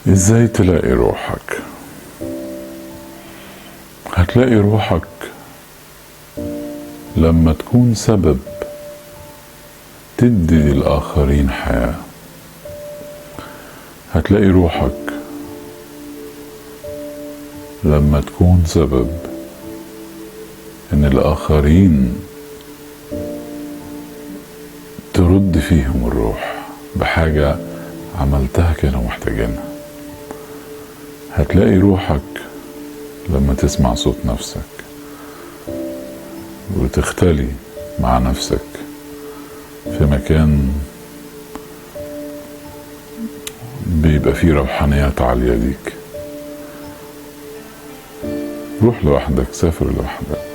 ازاي تلاقي روحك؟ هتلاقي روحك لما تكون سبب تدي للآخرين حياة. هتلاقي روحك لما تكون سبب ان الآخرين ترد فيهم الروح بحاجة عملتها كانوا محتاجينها. هتلاقي روحك لما تسمع صوت نفسك وتختلي مع نفسك في مكان بيبقى فيه روحانيات عالية ليك. روح لوحدك، سافر لوحدك،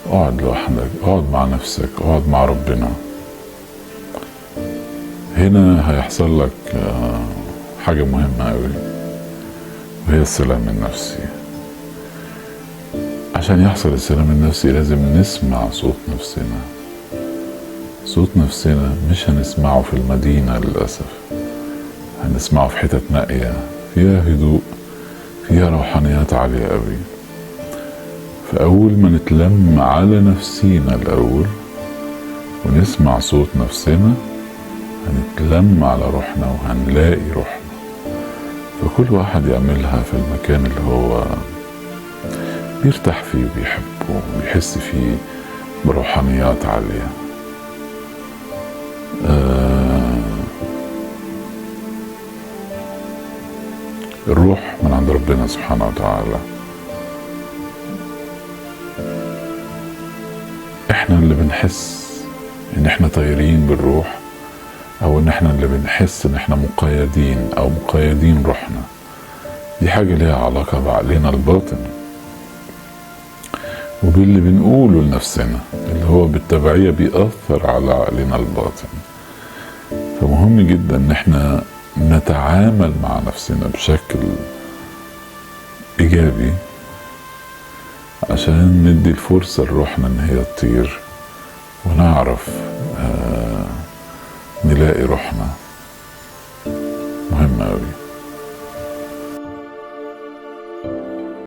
اقعد لوحدك، اقعد مع نفسك، اقعد مع ربنا. هنا هيحصل لك حاجة مهمة قوي، وهي السلام النفسي. عشان يحصل السلام النفسي لازم نسمع صوت نفسنا. صوت نفسنا مش هنسمعه في المدينة للأسف، هنسمعه في حتت نائية فيها هدوء، فيها روحانيات عالية قوي. فأول ما نتلم على نفسينا الأول ونسمع صوت نفسنا هنتلم على روحنا وهنلاقي روحنا. فكل واحد يعملها في المكان اللي هو بيرتاح فيه وبيحبه وبيحس فيه بروحانيات عالية. الروح من عند ربنا سبحانه وتعالى. احنا اللي بنحس ان احنا طايرين بالروح، او ان احنا اللي بنحس ان احنا مقيدين او مقيدين روحنا. دي حاجة ليها علاقة بعقلنا الباطن وباللي بنقوله لنفسنا، اللي هو بالتبعية بيأثر على عقلنا الباطن. فمهم جدا ان احنا نتعامل مع نفسنا بشكل ايجابي عشان ندي الفرصة لروحنا ان هي تطير ونعرف نلاقي روحنا.